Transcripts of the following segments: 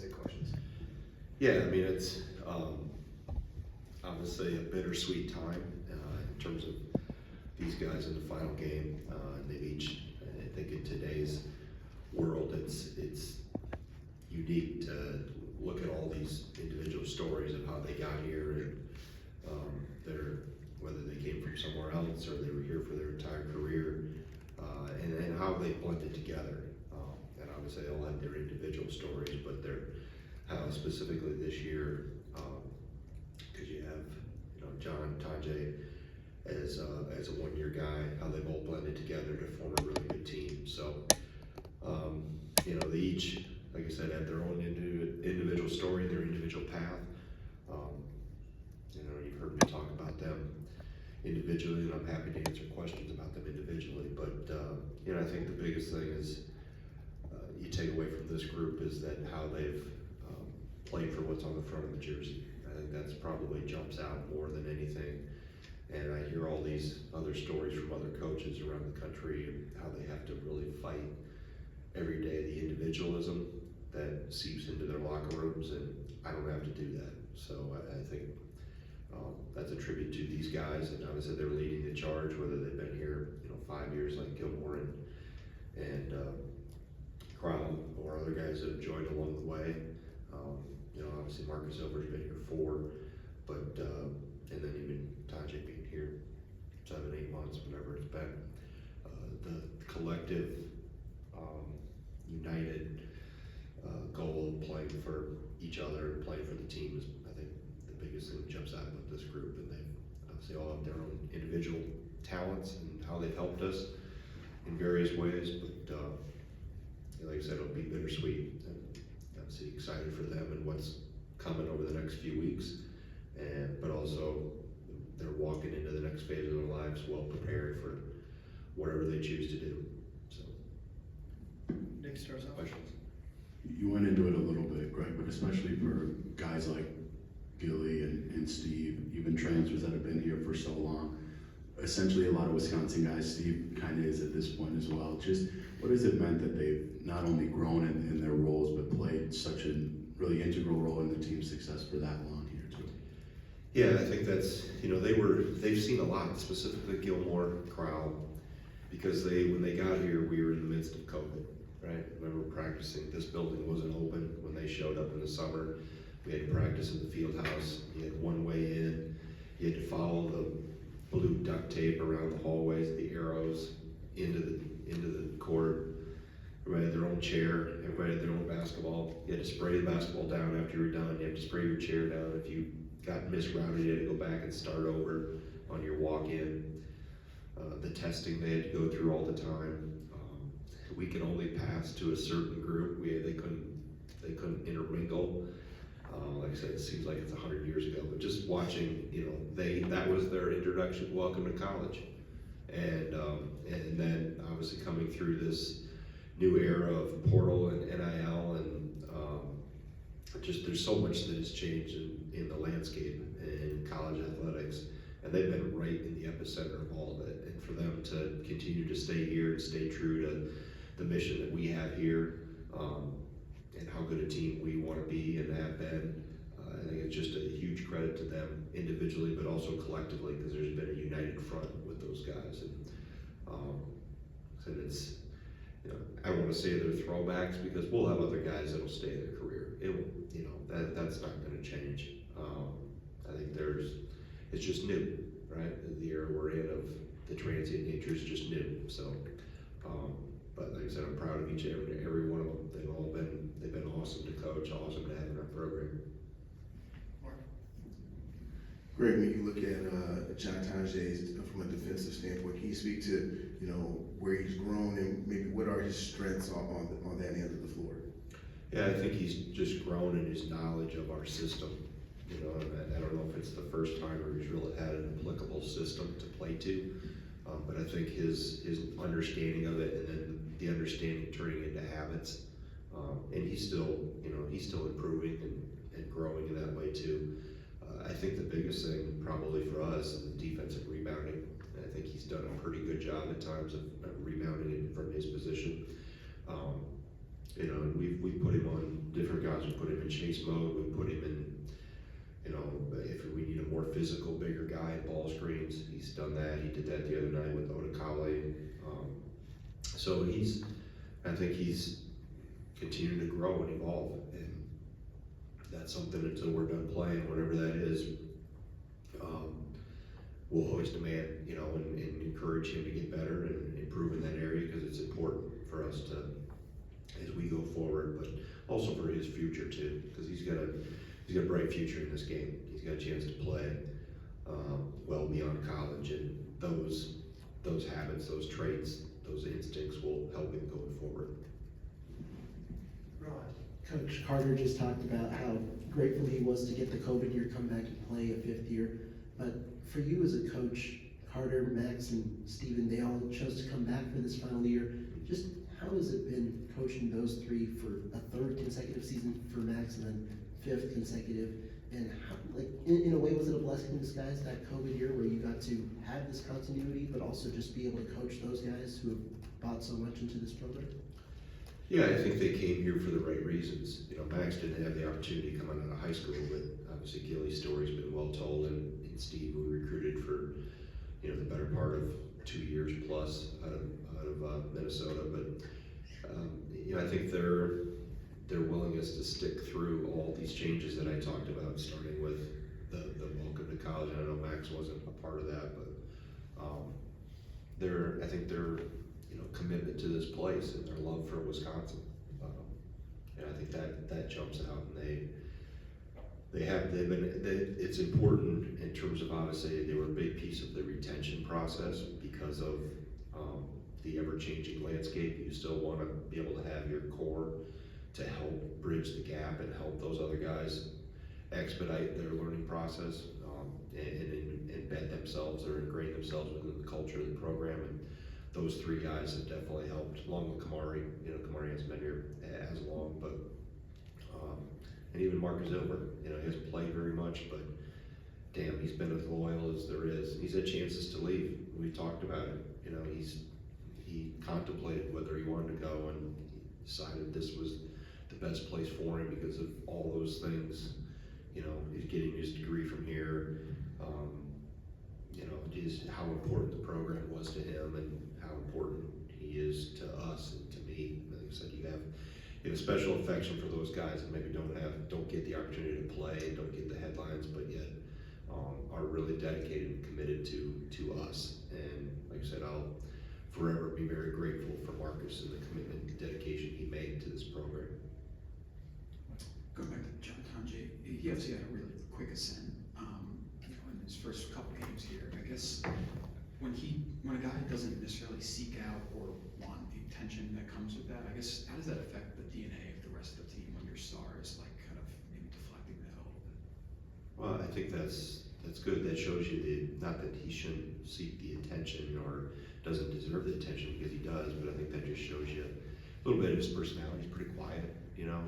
take questions. Yeah, I mean, it's obviously a bittersweet time in terms of these guys in the final game. They've each, I think in today's world, it's unique to look at all these individual stories of how they got here and whether they came from somewhere else or they were here for their entire career, and how they blended together. And obviously they all have their individual stories, but how specifically this year, because you have John Tajay as a one-year guy, how they've all blended together to form a really good team. So they each, like I said, have their own individual story, their individual path. You've heard me talk about them individually, and I'm happy to answer questions about them individually. But I think the biggest thing is you take away from this group is that how they've played for what's on the front of the jersey. I think that's probably jumps out more than anything. And I hear all these other stories from other coaches around the country and how they have to really fight every day, the individualism that seeps into their locker rooms, and I don't have to do that. So I think that's a tribute to these guys, and obviously they're leading the charge, whether they've been here 5 years like Gilmore and Crowell or other guys that have joined along the way. Obviously Marcus Silver's been here 4, but and then even Tajay being here 7, 8 months, whatever it's been. The collective, united goal of playing for each other and playing for the team is, I think, the biggest thing that jumps out about this group. And they obviously all have their own individual talents and how they've helped us in various ways. But like I said, it'll be bittersweet. And obviously excited for them and what's coming over the next few weeks. But also they're walking into the next phase of their lives well prepared for whatever they choose to do. So, Nick starts off. Questions? You went into it a little bit, Greg, but especially for guys like Gilly and Steve, even transfers that have been here for so long, essentially a lot of Wisconsin guys, Steve kind of is at this point as well. Just what has it meant that they've not only grown in their roles, but played such a really integral role in the team's success for that long here too? Yeah, I think that's, they've seen a lot, specifically Gilmore, Crowell, because when they got here, we were in the midst of COVID, right? I remember practicing, this building wasn't open when they showed up in the summer. We had to practice in the field house. You had one way in. You had to follow the blue duct tape around the hallways, the arrows into the court. Everybody had their own chair, everybody had their own basketball. You had to spray the basketball down after you were done. You had to spray your chair down. If you got misrouted, you had to go back and start over on your walk-in. The testing they had to go through all the time. We could only pass to a certain group. They couldn't intermingle. Like I said, it seems like it's 100 years ago, but just watching, that was their introduction, welcome to college. And then obviously coming through this new era of portal and NIL and just there's so much that has changed in the landscape in college athletics, and they've been right in the epicenter of all of it. And for them to continue to stay here and stay true to the mission that we have here, and how good a team we want to be and have been, I think it's just a huge credit to them individually, but also collectively, because there's been a united front with those guys. And it's, I don't want to say they're throwbacks because we'll have other guys that'll stay their career. It will, that's not going to change. I think it's just new, right? The era we're in of the transient nature is just new. So, but like I said, I'm proud of each and every one of them. They've been awesome to coach, awesome to have in our program. Greg, when you look at John Tajay from a defensive standpoint, can you speak to where he's grown and maybe what are his strengths on that end of the floor? Yeah, I think he's just grown in his knowledge of our system. I don't know if it's the first time or he's really had an applicable system to play to, but I think his understanding of it and then the understanding turning into habits, and he's still improving and growing in that way too. I think the biggest thing probably for us is defensive rebounding. I think he's done a pretty good job at times of rebounding from his position. And we put him on different guys put him in chase mode, we put him in, you know, if we need a more physical, bigger guy, ball screens, he's done that. He did that the other night with Otakale. So I think he's continuing to grow and evolve, and that's something until we're done playing, whatever that is, we'll always demand, you know, and encourage him to get better and improve in that area, because it's important for us to, as we go forward, but also for his future too, because he's got a bright future in this game. He's got a chance to play well beyond college, and those habits, those traits, those instincts will help him going forward. Coach Carter just talked about how grateful he was to get the COVID year, come back and play a fifth year. But for you as a coach, Carter, Max, and Steven, they all chose to come back for this final year. Just how has it been coaching those three for a third consecutive season for Max and then fifth consecutive? And how, like, in a way, was it a blessing in disguise, that COVID year where you got to have this continuity, but also just be able to coach those guys who have bought so much into this program? Yeah, I think they came here for the right reasons. You know, Max didn't have the opportunity coming out of high school, but obviously Gilly's story's been well told, and Steve, we recruited for, you know, the better part of 2 years plus out of Minnesota. But you know, I think their willingness to stick through all these changes that I talked about, starting with the welcome to college. I know Max wasn't a part of that, but I think their commitment to this place and their love for Wisconsin, and I think that jumps out. And it's important in terms of, obviously they were a big piece of the retention process because of the ever-changing landscape. You still want to be able to have your core to help bridge the gap and help those other guys expedite their learning process, and embed themselves or ingrain themselves within the culture of the program. And those three guys have definitely helped, along with Kamari. You know, Kamari hasn't been here as long, but and even Marcus Ilver, you know, he hasn't played very much, but damn, he's been as loyal as there is. He's had chances to leave. We talked about it. You know, he contemplated whether he wanted to go, and he decided this was the best place for him because of all those things. You know, he's getting his degree from here. You know, just how important the program was to him and how important he is to us and to me. Like I said, you have a special affection for those guys that maybe don't get the opportunity to play and don't get the headlines, but yet are really dedicated and committed to us. And like I said, I'll forever be very grateful for Marcus and the commitment and dedication he made to this program. Going back to John Tanji, he obviously had a really quick ascent, in his first couple games here. I guess when a guy doesn't necessarily seek out or want the attention that comes with that, I guess how does that affect the DNA of the rest of the team when your star is like kind of maybe deflecting that a little bit? Well, I think that's good. That shows you not that he shouldn't seek the attention or doesn't deserve the attention, because he does, but I think that just shows you a little bit of his personality. He's pretty quiet, you know,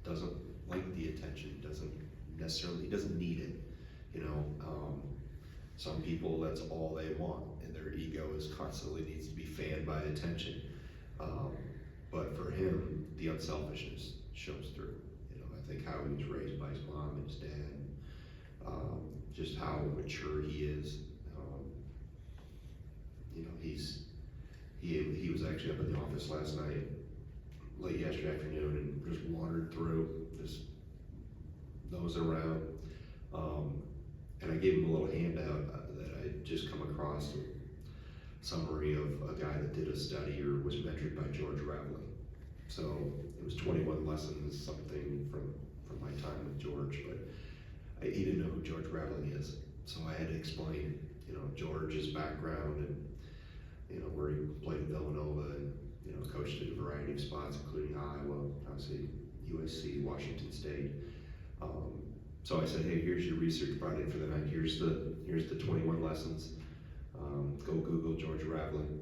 doesn't like the attention, he doesn't need it, you know. Some people, that's all they want, and their ego is constantly needs to be fanned by attention. But for him, the unselfishness shows through. You know, I think how he was raised by his mom and his dad, just how mature he is. You know, he was actually up in the office last night, late yesterday afternoon, and just wandered through, just nosing around. And I gave him a little handout that I just come across, a summary of a guy that did a study or was mentored by George Raveling. So it was 21 lessons, something from my time with George, but he didn't know who George Raveling is. So I had to explain, you know, George's background and, you know, where he played at Villanova and, you know, coached at a variety of spots, including Iowa, obviously USC, Washington State. So I said, hey, here's your research project for the night. Here's the 21 lessons. Go Google George Raveling.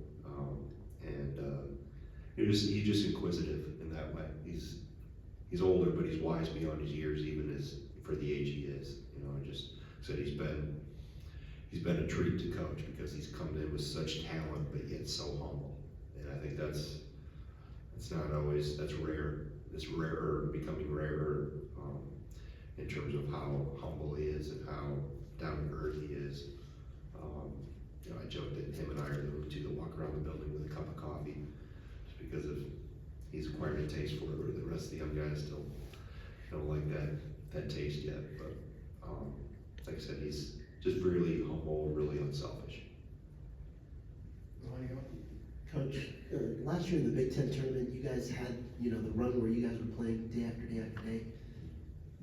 He's just inquisitive in that way. He's older, but he's wise beyond his years, even as for the age he is. You know, I just said he's been a treat to coach because he's come in with such talent, but yet so humble. And I think that's rare. is rarer, becoming rarer, in terms of how humble he is and how down to earth he is. You know, I joke that him and I are the two that walk around the building with a cup of coffee, just because of he's acquired a taste for it, where the rest of the young guys still don't like that taste yet. But like I said, he's just really humble, really unselfish. Coach, last year in the Big Ten tournament, you guys had, you know, the run where you guys were playing day after day after day.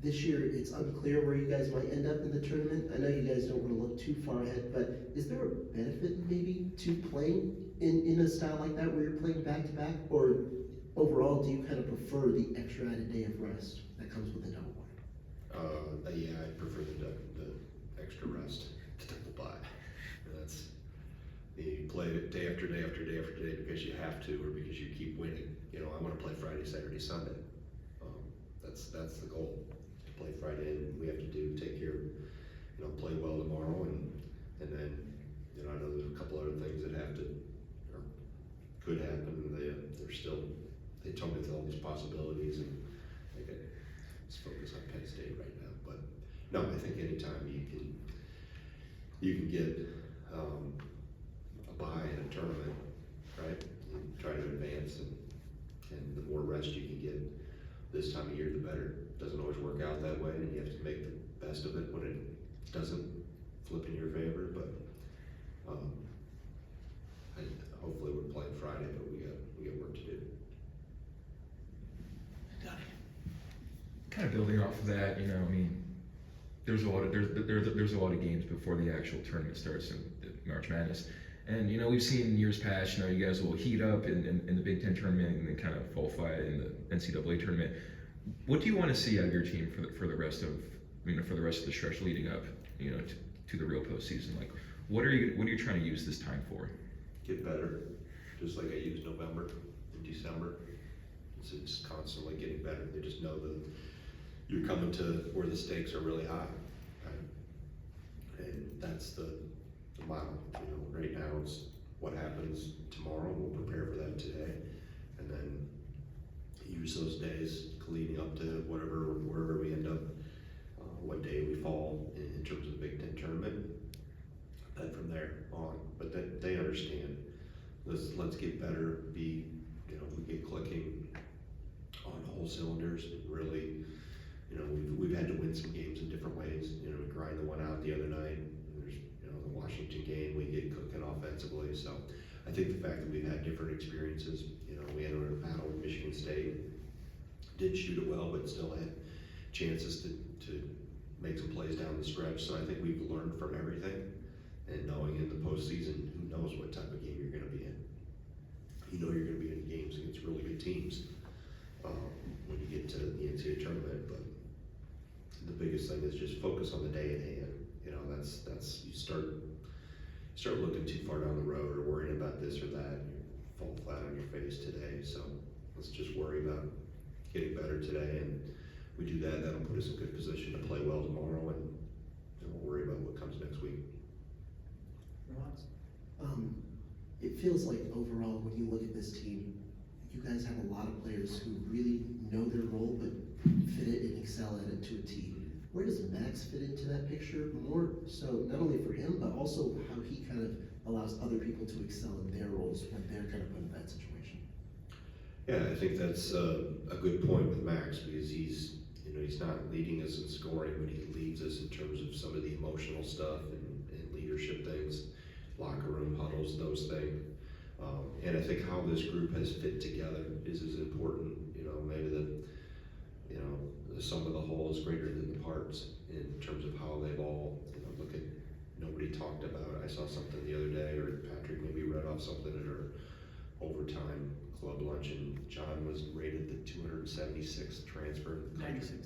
This year, it's unclear where you guys might end up in the tournament. I know you guys don't want to look too far ahead, but is there a benefit maybe to playing in a style like that where you're playing back to back? Or overall, do you kind of prefer the extra added day of rest that comes with a double bye? Yeah, I prefer the extra rest to double bye. That's, you play it day after day after day after day because you have to, or because you keep winning. You know, I want to play Friday, Saturday, Sunday. That's the goal. To play Friday, and we have to take care of, you know, play well tomorrow, and then, you know, I know there's a couple other things that have to, or could happen. They told me all these possibilities, and I got let's focus on Penn State right now. But no, I think anytime you can get a bye in a tournament, right? You try to advance, and the more rest you can get this time of year, the better. It doesn't always work out that way, and you have to make the best of it when it doesn't flip in your favor. But hopefully we're playing Friday, but we got work to do. Kind of building off of that, you know, I mean, there's a lot of games before the actual tournament starts in March Madness. And, you know, we've seen in years past, you know, you guys will heat up in the Big Ten tournament and then kind of fall flat in the NCAA tournament. What do you want to see out of your team for the rest of, you know, for the rest of the stretch leading up, you know, to the real postseason? Like, what are you trying to use this time for? Get better, just like I used November and December. It's constantly getting better. They just know that you're coming to where the stakes are really high, right? And that's the model. You know, right now it's what happens tomorrow. We'll prepare for that today, and then use those days leading up to wherever we end up, what day we fall in terms of the Big Ten tournament. And from there on, but they understand. Let's get better. We get clicking on all cylinders. And really, you know, we've had to win some games in different ways. You know, we grind the one out the other night. There's, you know, the Washington game, we get cooking offensively. So I think the fact that we've had different experiences, you know, we entered a battle with Michigan State, did shoot it well, but still had chances to make some plays down the stretch. So I think we've learned from everything, and knowing in the postseason, who knows what type of game you're going to be in. You know you're going to be in games against really good teams when you get to the NCAA tournament, but the biggest thing is just focus on the day at hand. You know, that's you start looking too far down the road or worrying about this or that, and you fall flat on your face today. So let's just worry about getting better today, and we do that, that'll put us in good position to play well tomorrow, and we'll worry about what comes next week. It feels like overall, when you look at this team, you guys have a lot of players who really know their role, but fit it and excel at it to a T. Where does Max fit into that picture? More so, not only for him, but also how he kind of allows other people to excel in their roles when they're kind of put in that situation. Yeah, I think that's a good point with Max, because he's not leading us in scoring, but he leads us in terms of some of the emotional stuff and leadership things, locker room huddles, those things. And I think how this group has fit together is as important. You know, maybe the sum of the whole is greater than the parts in terms of how they've all, you know, look at, nobody talked about it. I saw something the other day, or Patrick maybe read off something at our overtime club lunch, and John was rated the 276th transfer in the country.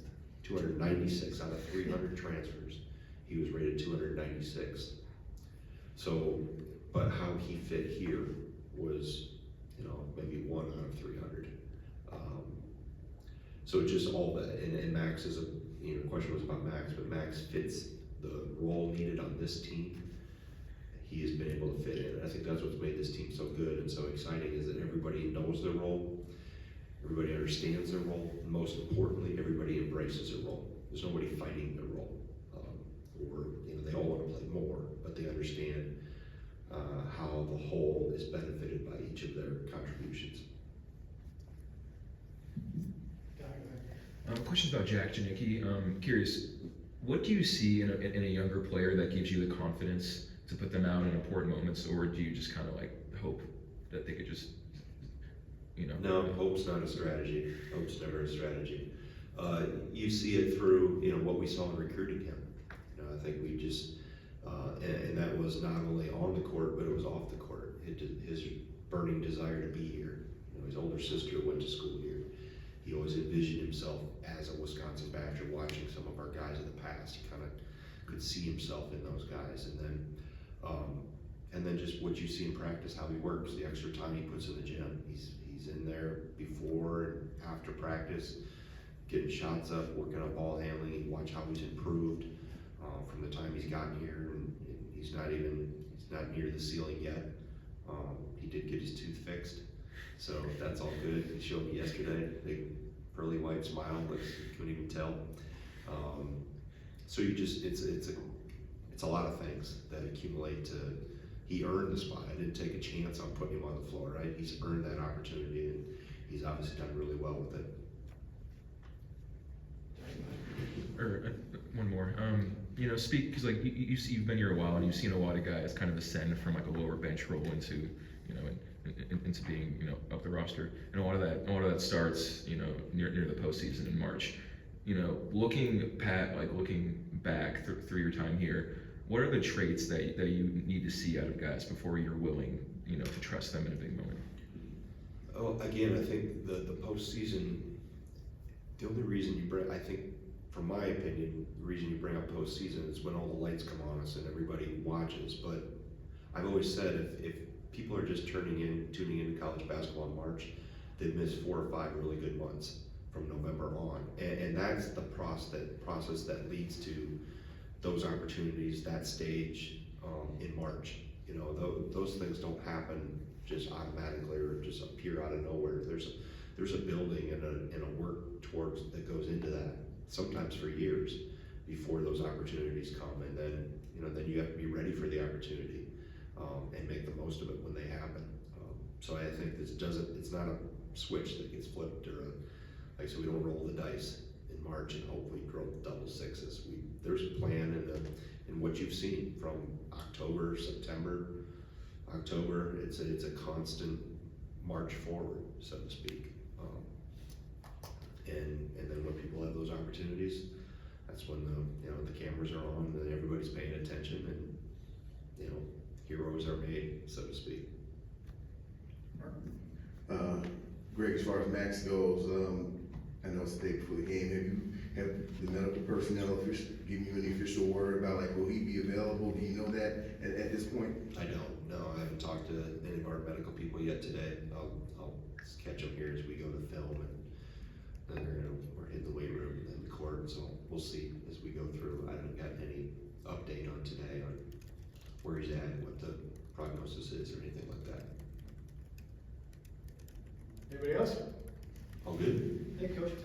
296 out of 300 transfers. He was rated 296th. So, but how he fit here was, you know, maybe 1 out of 300. So just all that, and Max is the question was about Max, but Max fits the role needed on this team. He has been able to fit in. I think that's what's made this team so good and so exciting, is that everybody knows their role, Everybody understands their role, and most importantly, everybody embraces their role. There's nobody fighting their role. Or, you know, they all want to play more, but they understand how the whole is benefited by each of their contributions. Questions about Jack Janicki. Curious, what do you see in a younger player that gives you the confidence to put them out in important moments, or do you just kind of like hope that they could just, you know? No, hope's not a strategy. Hope's never a strategy. You see it through, you know, what we saw in recruiting him. You know, I think we just, and that was not only on the court, but it was off the court. His burning desire to be here. You know, his older sister went to school here. He always envisioned himself as a Wisconsin Badger, watching some of our guys of the past. He kind of could see himself in those guys, and then just what you see in practice, how he works, the extra time he puts in the gym. He's in there before and after practice, getting shots up, working on ball handling. You watch how he's improved from the time he's gotten here, and he's not near the ceiling yet. He did get his tooth fixed, so that's all good. He showed me yesterday, big pearly white smile, like you couldn't even tell. So you just, it's a lot of things that accumulate to. He earned the spot. I didn't take a chance on putting him on the floor, right? He's earned that opportunity, and he's obviously done really well with it. One more. You know, because like you've been here a while and you've seen a lot of guys kind of ascend from like a lower bench role into, you know, into being, you know, up the roster. And a lot of that starts, you know, near the postseason in March. You know, looking back through your time here, what are the traits that you need to see out of guys before you're willing, you know, to trust them in a big moment? Oh, again, I think the postseason, the only reason you bring, I think, from my opinion, the reason you bring up postseason is when all the lights come on us and everybody watches. But I've always said if people are just tuning into college basketball in March, they've missed 4 or 5 really good months from November on. And that's the process that leads to those opportunities, that stage in March. You know, those things don't happen just automatically or just appear out of nowhere. There's a building and a work towards that goes into that, sometimes for years before those opportunities come. And then, you know, then you have to be ready for the opportunity and make the most of it when they happen. So I think it's not a switch that gets flipped, or like, so we don't roll the dice in March and hopefully grow double sixes. There's a plan in what you've seen from October, September, October. It's a constant march forward, so to speak. And then when people have those opportunities, that's when the cameras are on and everybody's paying attention, and, you know, heroes are made, so to speak. Greg, as far as Max goes, I know it's the day before the game. Have the medical personnel given you any official word about, like, will he be available? Do you know that at this point? I don't. No, I haven't talked to any of our medical people yet today. I'll catch them here as we go to film, and then we're in the weight room and then the court. So we'll see as we go through. I haven't got any update on today on where he's at, what the prognosis is, or anything like that. Anybody else? All good? Thank you, Coach. All right.